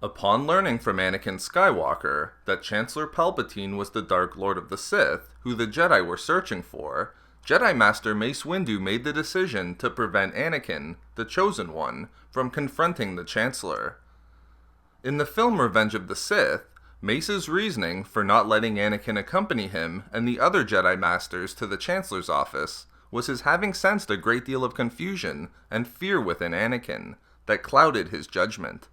Upon learning from Anakin Skywalker that Chancellor Palpatine was the Dark Lord of the Sith, who the Jedi were searching for, Jedi Master Mace Windu made the decision to prevent Anakin, the Chosen One, from confronting the Chancellor. In the film Revenge of the Sith, Mace's reasoning for not letting Anakin accompany him and the other Jedi Masters to the Chancellor's office was his having sensed a great deal of confusion and fear within Anakin that clouded his judgment.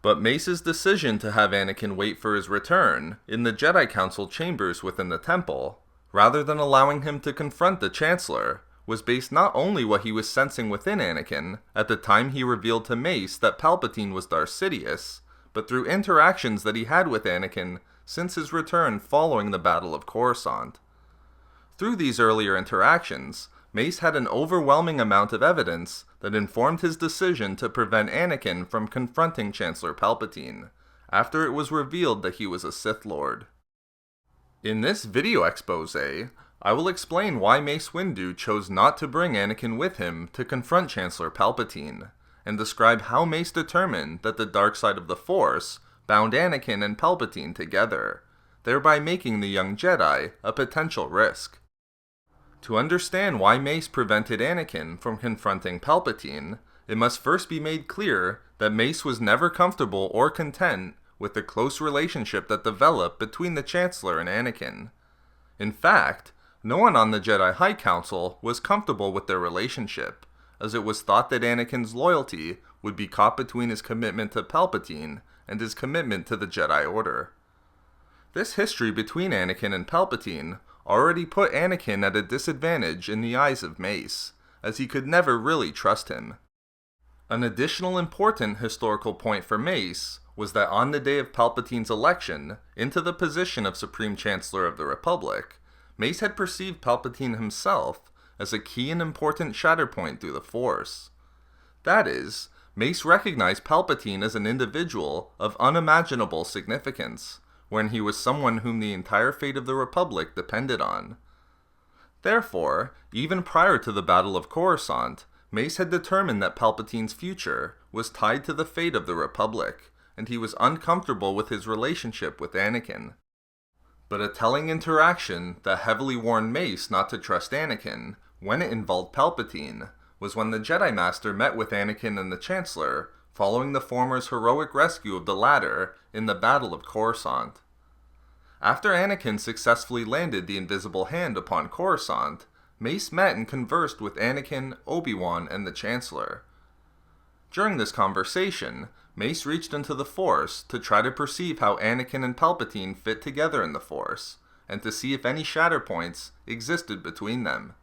But Mace's decision to have Anakin wait for his return in the Jedi Council chambers within the temple, rather than allowing him to confront the Chancellor, was based not only what he was sensing within Anakin at the time he revealed to Mace that Palpatine was Darth Sidious, but through interactions that he had with Anakin since his return following the Battle of Coruscant. Through these earlier interactions, Mace had an overwhelming amount of evidence that informed his decision to prevent Anakin from confronting Chancellor Palpatine, after it was revealed that he was a Sith Lord. In this video expose, I will explain why Mace Windu chose not to bring Anakin with him to confront Chancellor Palpatine, and describe how Mace determined that the dark side of the Force bound Anakin and Palpatine together, thereby making the young Jedi a potential risk. To understand why Mace prevented Anakin from confronting Palpatine, it must first be made clear that Mace was never comfortable or content with the close relationship that developed between the Chancellor and Anakin. In fact, no one on the Jedi High Council was comfortable with their relationship, as it was thought that Anakin's loyalty would be caught between his commitment to Palpatine and his commitment to the Jedi Order. This history between Anakin and Palpatine already put Anakin at a disadvantage in the eyes of Mace, as he could never really trust him. An additional important historical point for Mace was that on the day of Palpatine's election into the position of Supreme Chancellor of the Republic, Mace had perceived Palpatine himself as a key and important shatterpoint through the Force. That is, Mace recognized Palpatine as an individual of unimaginable significance, when he was someone whom the entire fate of the Republic depended on. Therefore, even prior to the Battle of Coruscant, Mace had determined that Palpatine's future was tied to the fate of the Republic, and he was uncomfortable with his relationship with Anakin. But a telling interaction that heavily warned Mace not to trust Anakin, when it involved Palpatine, was when the Jedi Master met with Anakin and the Chancellor, following the former's heroic rescue of the latter in the Battle of Coruscant. After Anakin successfully landed the invisible hand upon Coruscant, Mace met and conversed with Anakin, Obi-Wan, and the Chancellor. During this conversation, Mace reached into the Force to try to perceive how Anakin and Palpatine fit together in the Force, and to see if any shatterpoints existed between them.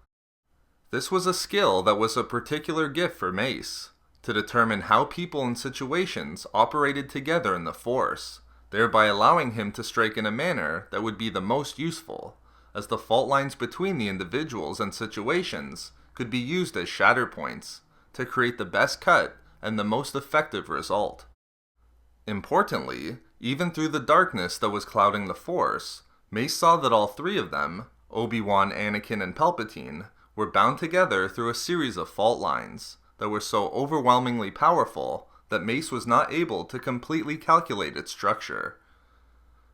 This was a skill that was a particular gift for Mace, to determine how people and situations operated together in the Force, thereby allowing him to strike in a manner that would be the most useful, as the fault lines between the individuals and situations could be used as shatterpoints to create the best cut and the most effective result. Importantly, even through the darkness that was clouding the Force, Mace saw that all three of them, Obi-Wan, Anakin, and Palpatine, were bound together through a series of fault lines that were so overwhelmingly powerful that Mace was not able to completely calculate its structure.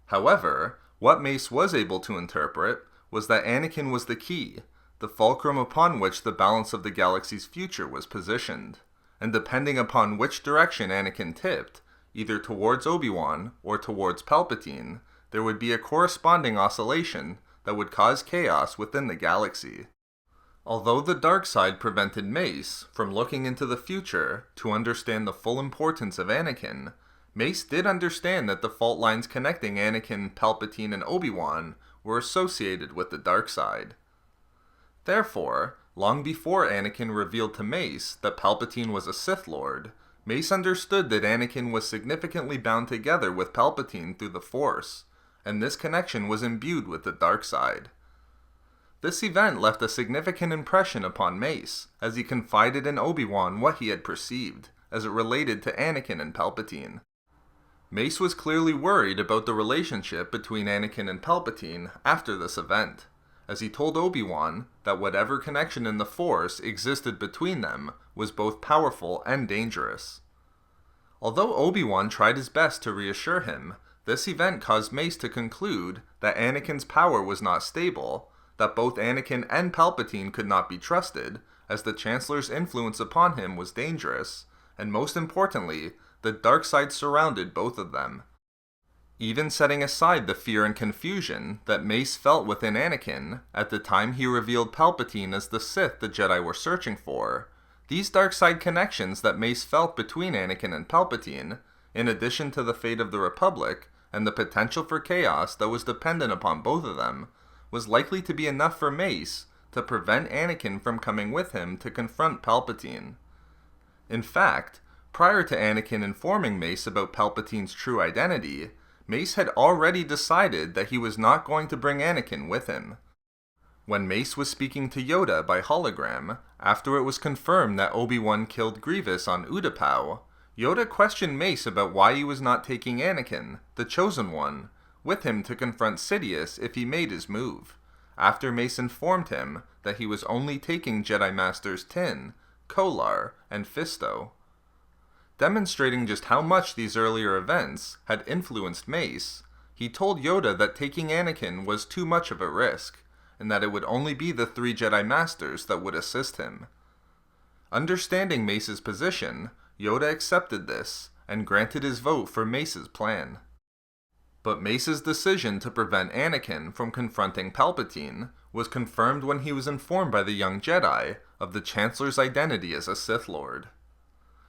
However, what Mace was able to interpret was that Anakin was the key, the fulcrum upon which the balance of the galaxy's future was positioned, and depending upon which direction Anakin tipped, either towards Obi-Wan or towards Palpatine, there would be a corresponding oscillation that would cause chaos within the galaxy. Although the dark side prevented Mace from looking into the future to understand the full importance of Anakin, Mace did understand that the fault lines connecting Anakin, Palpatine, and Obi-Wan were associated with the dark side. Therefore, long before Anakin revealed to Mace that Palpatine was a Sith Lord, Mace understood that Anakin was significantly bound together with Palpatine through the Force, and this connection was imbued with the dark side. This event left a significant impression upon Mace, as he confided in Obi-Wan what he had perceived, as it related to Anakin and Palpatine. Mace was clearly worried about the relationship between Anakin and Palpatine after this event, as he told Obi-Wan that whatever connection in the Force existed between them was both powerful and dangerous. Although Obi-Wan tried his best to reassure him, this event caused Mace to conclude that Anakin's power was not stable, that both Anakin and Palpatine could not be trusted, as the Chancellor's influence upon him was dangerous, and most importantly, the dark side surrounded both of them. Even setting aside the fear and confusion that Mace felt within Anakin at the time he revealed Palpatine as the Sith the Jedi were searching for, these dark side connections that Mace felt between Anakin and Palpatine, in addition to the fate of the Republic and the potential for chaos that was dependent upon both of them, was likely to be enough for Mace to prevent Anakin from coming with him to confront Palpatine. In fact, prior to Anakin informing Mace about Palpatine's true identity, Mace had already decided that he was not going to bring Anakin with him. When Mace was speaking to Yoda by hologram, after it was confirmed that Obi-Wan killed Grievous on Utapau, Yoda questioned Mace about why he was not taking Anakin, the Chosen One, with him to confront Sidious if he made his move, after Mace informed him that he was only taking Jedi Masters Tin, Kolar, and Fisto. Demonstrating just how much these earlier events had influenced Mace, he told Yoda that taking Anakin was too much of a risk, and that it would only be the 3 Jedi Masters that would assist him. Understanding Mace's position, Yoda accepted this, and granted his vote for Mace's plan. But Mace's decision to prevent Anakin from confronting Palpatine was confirmed when he was informed by the young Jedi of the Chancellor's identity as a Sith Lord.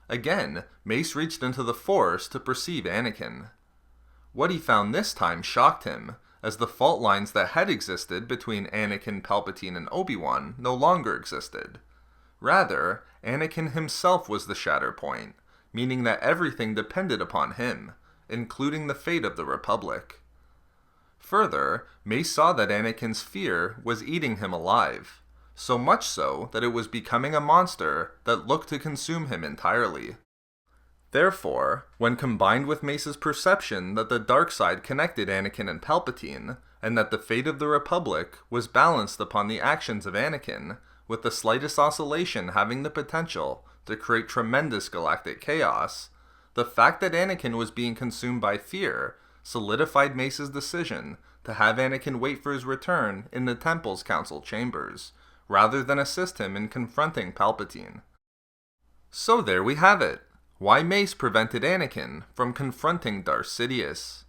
Again, Mace reached into the Force to perceive Anakin. What he found this time shocked him, as the fault lines that had existed between Anakin, Palpatine, and Obi-Wan no longer existed. Rather, Anakin himself was the shatter point, meaning that everything depended upon him, including the fate of the Republic. Further, Mace saw that Anakin's fear was eating him alive, so much so that it was becoming a monster that looked to consume him entirely. Therefore, when combined with Mace's perception that the dark side connected Anakin and Palpatine, and that the fate of the Republic was balanced upon the actions of Anakin, with the slightest oscillation having the potential to create tremendous galactic chaos, the fact that Anakin was being consumed by fear solidified Mace's decision to have Anakin wait for his return in the Temple's council chambers, rather than assist him in confronting Palpatine. So there we have it. Why Mace prevented Anakin from confronting Darth Sidious.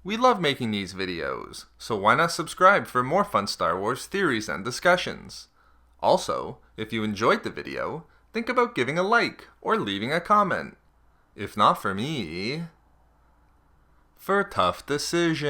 We love making these videos, so why not subscribe for more fun Star Wars theories and discussions? Also, if you enjoyed the video, think about giving a like or leaving a comment. If not for me, for tough decisions.